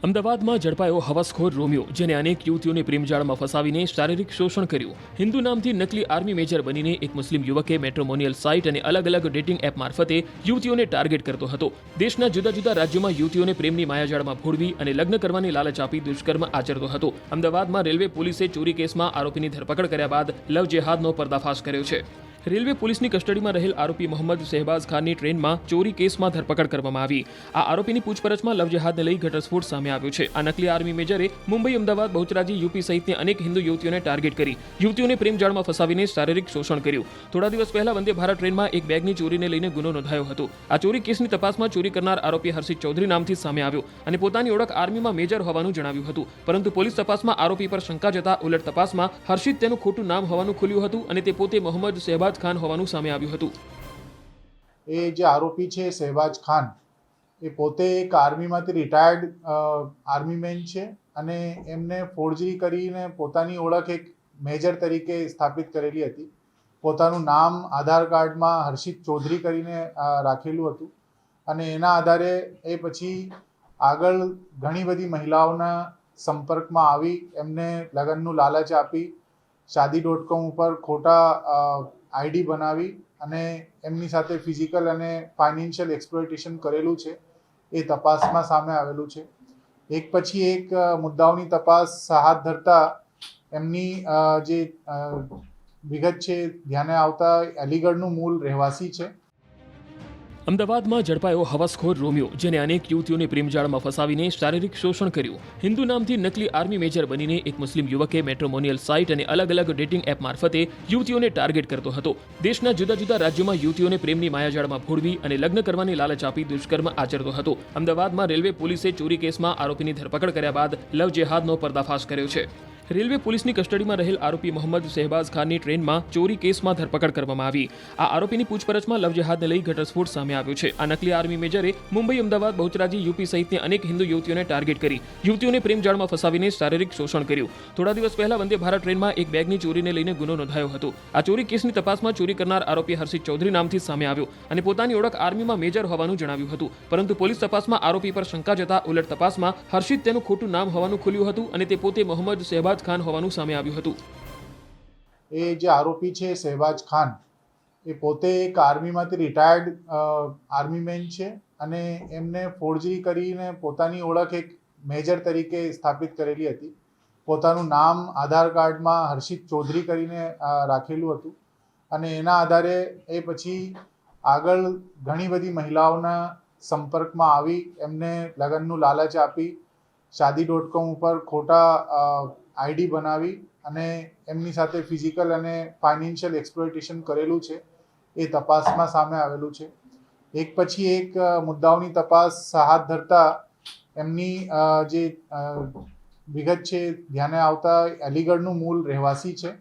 અમદાવાદમાં ઝડપાયો હવસખોર રોમિયો, જેને અનેક યુવતીઓને પ્રેમજાળમાં ફસાવીને શારીરિક શોષણ કર્યું. હિન્દુ નામથી નકલી આર્મી મેજર બનીને એક મુસ્લિમ યુવકે મેટ્રોમોનિયલ સાઇટ અને અલગ અલગ ડેટિંગ એપ મારફતે યુવતીઓને ટાર્ગેટ કરતો હતો. દેશના જુદા જુદા રાજ્યોમાં યુવતીઓને પ્રેમની માયાજાળમાં ભોળવી અને લગ્ન કરવાની લાલચ આપી દુષ્કર્મ આચરતો હતો. અમદાવાદમાં રેલવે પોલીસે ચોરી કેસમાં આરોપીની ધરપકડ કર્યા બાદ લવ જેહાદનો પર્દાફાશ કર્યો છે. રેલવે પોલીસની કસ્ટડીમાં રહેલ આરોપી મોહમ્મદ શહેબાઝ ખાનની ટ્રેનમાં ચોરી કેસમાં ધરપકડ કરવામાં આવી. આ આરોપીની પૂછપરછમાં લવ જેહાદને લઈ ઘટસ્ફોટ સામે આવ્યો છે. આ નકલી આર્મી મેજરે મુંબઈ, અમદાવાદ, બહુચરાજી, યુપી સહિતની અનેક હિન્દુ યુવતીઓને ટાર્ગેટ કરી યુવતીઓને પ્રેમજાળમાં ફસાવીને શારીરિક શોષણ કર્યું. થોડા દિવસ પહેલા વંદે ભારત ટ્રેનમાં એક બેગની ચોરીને લઈને ગુનો નોંધાયો હતો. આ ચોરી કેસની તપાસમાં ચોરી કરનાર આરોપી હર્ષિત ચૌધરી નામથી સામે આવ્યો અને પોતાની ઓળખ આર્મીમાં મેજર હોવાનું જણાવ્યું હતું. પરંતુ પોલીસ તપાસમાં આરોપી પર શંકા જતા ઉલટ તપાસમાં હર્ષિત તેનું ખોટું નામ હોવાનું ખુલ્યું હતું અને તે પોતે મોહમ્મદ શહેબાઝ ખાન હોવાનું સામે આવ્યું હતું. એ જે આરોપી છે શહેબાઝ ખાન, એ પોતે એક આર્મીમાંથી રિટાયર્ડ આર્મીમેન છે અને એમને ફોર્જરી કરીને પોતાની ઓળખ એક મેજર તરીકે સ્થાપિત કરેલી હતી. પોતાનું નામ આધાર કાર્ડમાં હર્ષિત ચૌધરી કરીને રાખેલું હતું અને એના આધારે એ પછી આગળ ઘણી બધી મહિલાઓના સંપર્કમાં આવી એમને લગ્નનું લાલચ આપી Shaadi.com ઉપર ખોટા આઈડી બનાવી અને એમની સાથે ફિઝિકલ અને ફાઇનાન્શિયલ એક્સપ્લોઇટેશન કરેલું છે. એ તપાસમાં સામે આવેલું છે. એક પછી એક મુદ્દાઓની તપાસ હાથ ધરતા એમની જે વિગત છે ધ્યાને આવતા અલીગઢનું મૂળ રહેવાસી છે. અમદાવાદમાં ઝડપાયો હવસખોર રોમિયો, જેને અનેક યુવતીઓને પ્રેમજાળમાં ફસાવીને શારીરિક શોષણ કર્યું. હિન્દુ નામથી નકલી આર્મી મેજર બનીને એક મુસ્લિમ યુવકે મેટ્રોમોનિયલ સાઇટ અને અલગ અલગ ડેટિંગ એપ મારફતે યુવતીઓને ટાર્ગેટ કરતો હતો. દેશના જુદા જુદા રાજ્યોમાં યુવતીઓને પ્રેમની માયાજાળમાં ભોળવી અને લગ્ન કરવાની લાલચ આપી દુષ્કર્મ આચરતો હતો. અમદાવાદમાં રેલવે પોલીસે ચોરી કેસમાં આરોપીની ધરપકડ કર્યા બાદ લવ જેહાદનો પર્દાફાશ કર્યો છે. રેલવે પોલીસની કસ્ટડીમાં રહેલ આરોપી મોહમ્મદ શહેબાઝ ખાનની ટ્રેનમાં ચોરી કેસમાં ધરપકડ કરવામાં આવી. આ આરોપીની પૂછપરછમાં લવ જેહાદને લઈ ઘટસ્ફોટ સામે આવ્યો છે. આ નકલી આર્મી મેજરે મુંબઈ, અમદાવાદ, બહુચરાજી, યુપી સહિતની અનેક હિન્દુ યુવતીઓને ટાર્ગેટ કરી યુવતીઓને પ્રેમજાળમાં ફસાવીને શારીરિક શોષણ કર્યું. થોડા દિવસ પહેલા વંદે ભારત ટ્રેનમાં એક બેગની ચોરીને લઈને ગુનો નોંધાયો હતો. આ ચોરી કેસની તપાસમાં ચોરી કરનાર આરોપી હર્ષિત ચૌધરી નામથી સામે આવ્યો અને પોતાની ઓળખ આર્મીમાં મેજર હોવાનું જણાવ્યું હતું. પરંતુ પોલીસ તપાસમાં આરોપી પર શંકા જતા ઉલટ તપાસમાં હર્ષિત તેનું ખોટું નામ હોવાનું ખુલ્યું હતું અને તે પોતે મોહમ્મદ શહેબાઝ ખાન હોવાનું સામે આવ્યું હતું. એ જે આરોપી છે શહેબાઝ ખાન, એ પોતે એક આર્મીમાંથી રિટાયર્ડ આર્મીમેન છે અને એમને ફોર્જરી કરીને પોતાની ઓળખ એક મેજર તરીકે સ્થાપિત કરેલી હતી. પોતાનું નામ આધાર કાર્ડમાં હર્ષિત ચૌધરી કરીને રાખેલું હતું અને એના આધારે એ પછી આગળ ઘણી બધી મહિલાઓના સંપર્કમાં આવી એમને લગ્નનું લાલચ આપી Shaadi.com ઉપર ખોટા આઈડી બનાવી અને એમની સાથે ફિઝિકલ અને ફાઇનાન્શિયલ એક્સપ્લોઇટેશન કરેલું છે. એ તપાસમાં સામે આવેલું છે. એક પછી એક મુદ્દાઓની તપાસ હાથ ધરતા એમની જે વિગત છે ધ્યાને આવતા અલીગઢનું મૂળ રહેવાસી છે.